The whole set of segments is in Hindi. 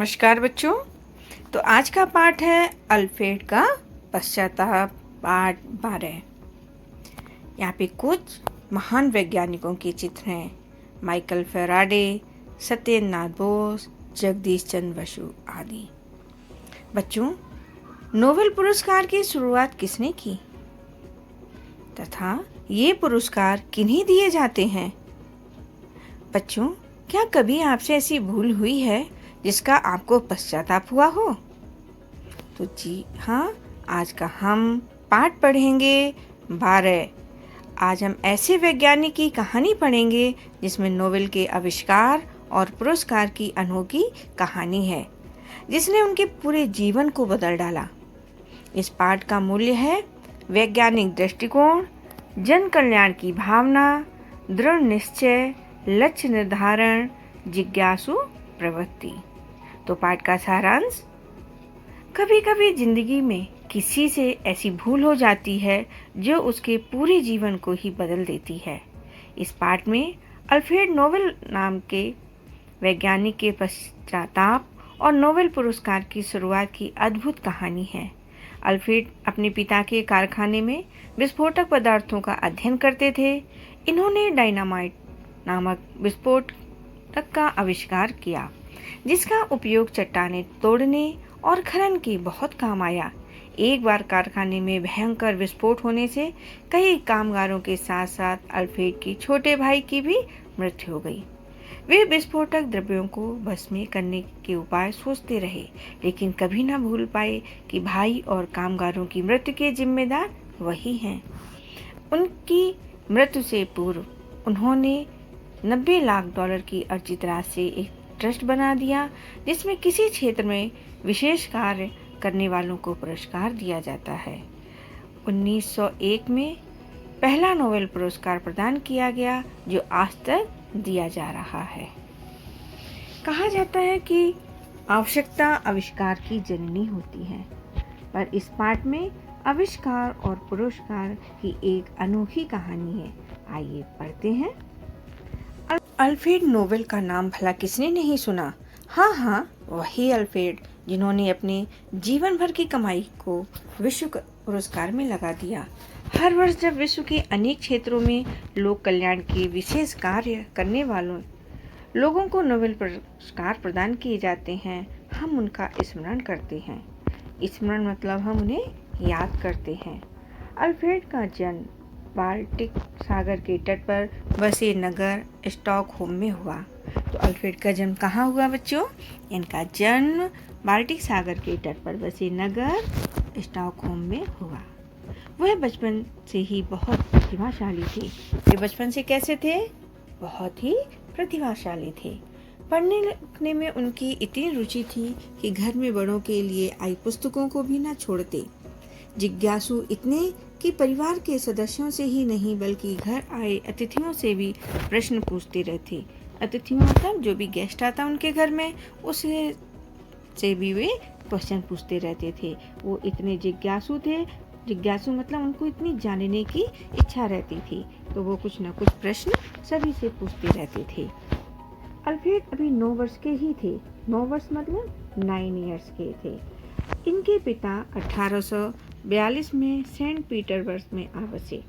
नमस्कार बच्चों। तो आज का पाठ है अल्फ्रेड का पश्चाताप, पाठ 12। यहाँ पे कुछ महान वैज्ञानिकों के चित्र हैं। माइकल फैराडे, सत्येंद्रनाथ बोस, जगदीश चंद्र बसु आदि। बच्चों, नोबेल पुरस्कार की शुरुआत किसने की तथा ये पुरस्कार किन्हें दिए जाते हैं? बच्चों, क्या कभी आपसे ऐसी भूल हुई है जिसका आपको पश्चाताप हुआ हो? तो जी हाँ, आज का हम पाठ पढ़ेंगे 12। आज हम ऐसे वैज्ञानिक की कहानी पढ़ेंगे जिसमें नोबेल के आविष्कार और पुरस्कार की अनोखी कहानी है, जिसने उनके पूरे जीवन को बदल डाला। इस पाठ का मूल्य है वैज्ञानिक दृष्टिकोण, जन कल्याण की भावना, दृढ़ निश्चय, लक्ष्य निर्धारण, जिज्ञासु प्रवृत्ति। तो पाठ का सारांश। कभी कभी जिंदगी में किसी से ऐसी भूल हो जाती है जो उसके पूरे जीवन को ही बदल देती है। इस पाठ में अल्फ्रेड नोबेल नाम के वैज्ञानिक के पश्चाताप और नोबेल पुरस्कार की शुरुआत की अद्भुत कहानी है। अल्फ्रेड अपने पिता के कारखाने में विस्फोटक पदार्थों का अध्ययन करते थे। इन्होंने डायनामाइट नामक विस्फोटक का आविष्कार किया, जिसका उपयोग चट्टानें तोड़ने और खनन के बहुत काम आया। एक बार कारखाने में भयंकर विस्फोट होने से कई कामगारों के साथ साथ अल्फ्रेड के छोटे भाई की भी मृत्यु हो गई। वे विस्फोटक द्रव्यों को भस्म करने के उपाय सोचते रहे, लेकिन कभी न भूल पाए कि भाई और कामगारों की मृत्यु के जिम्मेदार वही हैं। उनकी मृत्यु से पूर्व उन्होंने $90 लाख की अर्जित राशि से एक ट्रस्ट बना दिया, जिसमें किसी क्षेत्र में विशेष कार्य करने वालों को पुरस्कार दिया जाता है। 1901 में पहला नोबेल पुरस्कार प्रदान किया गया, जो आज तक दिया जा रहा है। कहा जाता है कि आवश्यकता आविष्कार की जननी होती है, पर इस पाठ में आविष्कार और पुरस्कार की एक अनोखी कहानी है। आइए पढ़ते हैं। अल्फ्रेड नोबेल का नाम भला किसने नहीं सुना? हाँ, वही अल्फ्रेड जिन्होंने अपने जीवन भर की कमाई को विश्व पुरस्कार में लगा दिया। हर वर्ष जब विश्व के अनेक क्षेत्रों में लोक कल्याण के विशेष कार्य करने वालों लोगों को नोबेल पुरस्कार प्रदान किए जाते हैं, हम उनका स्मरण करते हैं। स्मरण मतलब हम उन्हें याद करते हैं। अल्फ्रेड का जन्म बाल्टिक सागर के तट पर बसे नगर स्टॉकहोम में हुआ। तो अल्फ्रेड का जन्म कहाँ हुआ बच्चों? इनका जन्म बाल्टिक सागर के तट पर बसे नगर स्टॉकहोम में हुआ। वह बचपन से ही बहुत प्रतिभाशाली थे। वे बचपन से कैसे थे? बहुत ही प्रतिभाशाली थे। पढ़ने लिखने में उनकी इतनी रुचि थी कि घर में बड़ों के लिए आई पुस्तकों को भी न छोड़ते। जिज्ञासु इतने कि परिवार के सदस्यों से ही नहीं बल्कि घर आए अतिथियों से भी प्रश्न पूछते रहते। अतिथियों मतलब जो भी गेस्ट आता उनके घर में, उससे भी वे क्वेश्चन पूछते रहते थे। वो इतने जिज्ञासु थे। जिज्ञासु मतलब उनको इतनी जानने की इच्छा रहती थी, तो वो कुछ न कुछ प्रश्न सभी से पूछते रहते थे। अल्फ्रेड अभी 9 वर्ष के ही थे। 9 वर्ष मतलब 9 ईयर्स के थे। इनके पिता 1842 में सेंट पीटर्सबर्ग में आ बसे।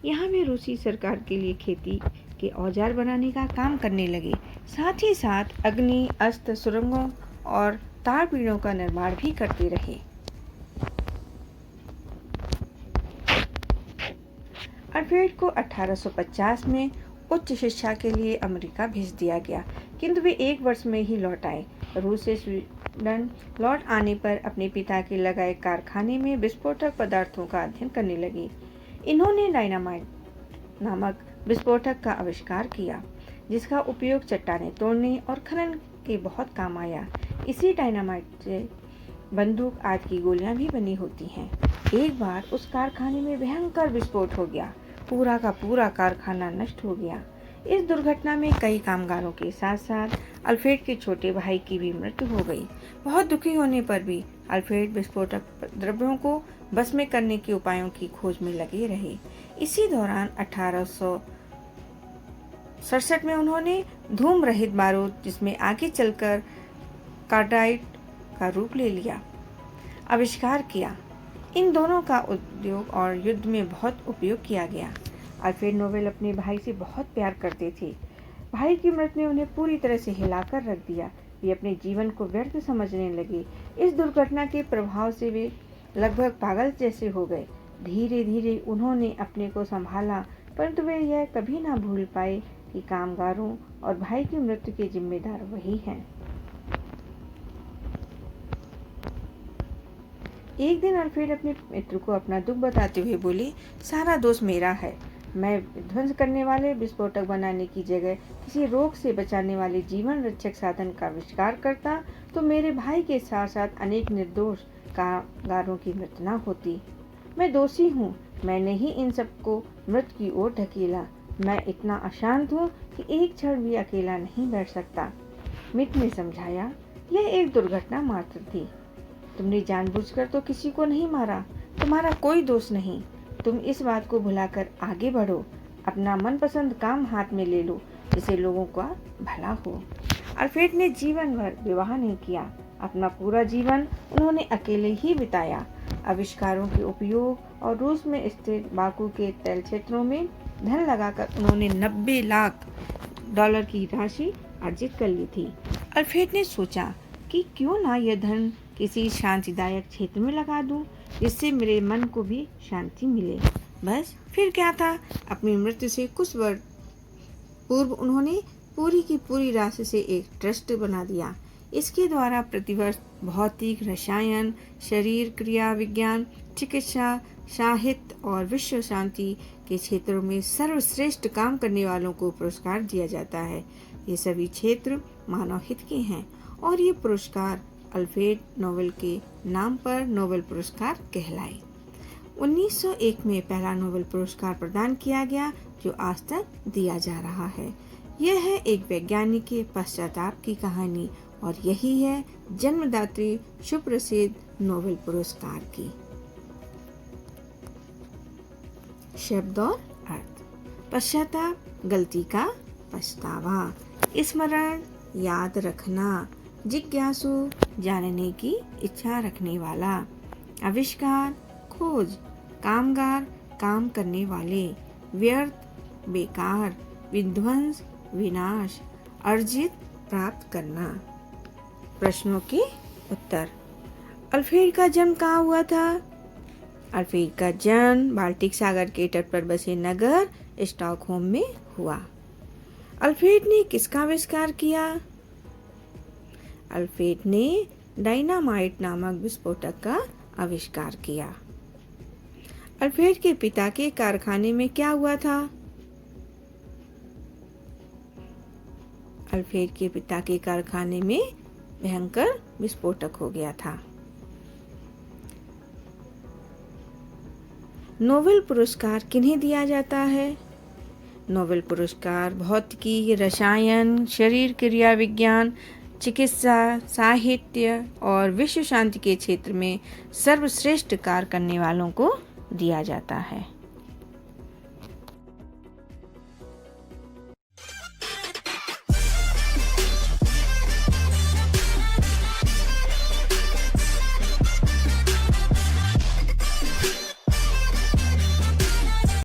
यहाँ वे रूसी सरकार के लिए खेती के औजार बनाने का काम करने लगे। साथ ही साथ अग्नि, अस्त्र, सुरंगों और तारपीड़ों का निर्माण भी करते रहे। अल्फ्रेड को 1850 में उच्च शिक्षा के लिए अमेरिका भेज दिया गया, किंतु वे 1 वर्ष में ही लौट आए। रूस से स्वीडन लौट आने पर अपने पिता के लगाए कारखाने में विस्फोटक पदार्थों का अध्ययन करने लगे। इन्होंने डायनामाइट नामक विस्फोटक का आविष्कार किया, जिसका उपयोग चट्टानें तोड़ने और खनन के बहुत काम आया। इसी डायनामाइट से बंदूक आदि की गोलियां भी बनी होती हैं। एक बार उस कारखाने में भयंकर विस्फोट हो गया। पूरा का पूरा कारखाना नष्ट हो गया। इस दुर्घटना में कई कामगारों के साथ साथ अल्फ्रेड के छोटे भाई की भी मृत्यु हो गई। बहुत दुखी होने पर भी अल्फ्रेड विस्फोटक द्रव्यों को भस्म करने के उपायों की खोज में लगे रहे। इसी दौरान 1867 में उन्होंने धूम रहित बारूद, जिसमें आगे चलकर कार्बाइड का रूप ले लिया, आविष्कार किया। इन दोनों का उद्योग और युद्ध में बहुत उपयोग किया गया। अल्फ्रेड नोबेल अपने भाई से बहुत प्यार करते थे। भाई की मृत्यु ने उन्हें पूरी तरह से हिलाकर रख दिया। वे अपने जीवन को व्यर्थ समझने लगे। इस दुर्घटना के प्रभाव से वे लगभग पागल जैसे हो गए। धीरे धीरे उन्होंने अपने को संभाला, परंतु वे यह कभी ना भूल पाए कि कामगारों और भाई की मृत्यु के जिम्मेदार वही हैं। एक दिन अल्फ्रेड अपने मित्र को अपना दुख बताते हुए बोले, सारा दोष मेरा है। मैं विध्वंस करने वाले विस्फोटक बनाने की जगह किसी रोग से बचाने वाले जीवन रक्षक साधन का आविष्कार करता तो मेरे भाई के साथ साथ अनेक निर्दोष कामगारों की मृत्यु न होती। मैं दोषी हूँ, मैंने ही इन सबको मृत्यु की ओर ढकेला। मैं इतना अशांत हूँ कि एक क्षण भी अकेला नहीं बैठ सकता। मित्र ने समझाया, यह एक दुर्घटना मात्र थी। तुमने जानबूझकर तो किसी को नहीं मारा, तुम्हारा कोई दोष नहीं। तुम इस बात को भुलाकर आगे बढ़ो, अपना मनपसंद काम हाथ में ले लो, जिससे लोगों का भला हो। अल्फ्रेड ने जीवन भर विवाह नहीं किया। अपना पूरा जीवन उन्होंने अकेले ही बिताया। आविष्कारों के उपयोग और रूस में स्थित बाकू के तैल क्षेत्रों में धन लगाकर उन्होंने 90 लाख डॉलर की राशि अर्जित कर ली थी। अल्फ्रेड ने सोचा कि क्यों ना यह धन किसी शांतिदायक क्षेत्र में लगा दूं, जिससे मेरे मन को भी शांति मिले। बस फिर क्या था, अपनी मृत्यु से कुछ वर्ष पूर्व उन्होंने पूरी की पूरी राशि से एक ट्रस्ट बना दिया। इसके द्वारा प्रतिवर्ष भौतिक, रसायन, शरीर क्रिया विज्ञान, चिकित्सा, साहित्य और विश्व शांति के क्षेत्रों में सर्वश्रेष्ठ काम करने वालों को पुरस्कार दिया जाता है। ये सभी क्षेत्र मानव हित के हैं और ये पुरस्कार अल्फ्रेड नोबेल के नाम पर नोबेल पुरस्कार कहलाए। 1901 में पहला नोबेल पुरस्कार प्रदान किया गया, जो आज तक दिया जा रहा है। यह है एक वैज्ञानिक के पश्चाताप की कहानी और यही है जन्मदात्री सुप्रसिद्ध नोबेल पुरस्कार की। शब्द और अर्थ। पश्चाताप, गलती का पछतावा। स्मरण, याद रखना। जिज्ञासु, जानने की इच्छा रखने वाला। आविष्कार, खोज। कामगार, काम करने वाले। व्यर्थ, बेकार। विध्वंस, विनाश। अर्जित, प्राप्त करना। प्रश्नों के उत्तर। अल्फ्रेड का जन्म कहाँ हुआ था? अल्फ्रेड का जन्म बाल्टिक सागर के तट पर बसे नगर स्टॉकहोम में हुआ। अल्फ्रेड ने किसका आविष्कार किया? अल्फ्रेड ने डायनामाइट नामक विस्फोटक का आविष्कार किया। अल्फ्रेड के पिता के कारखाने में क्या हुआ था? अल्फ्रेड के पिता के कारखाने में भयंकर विस्फोटक हो गया था। नोबेल पुरस्कार किन्हें दिया जाता है? नोबेल पुरस्कार भौतिकी, रसायन, शरीर क्रिया विज्ञान, चिकित्सा, साहित्य और विश्व शांति के क्षेत्र में सर्वश्रेष्ठ कार्य करने वालों को दिया जाता है।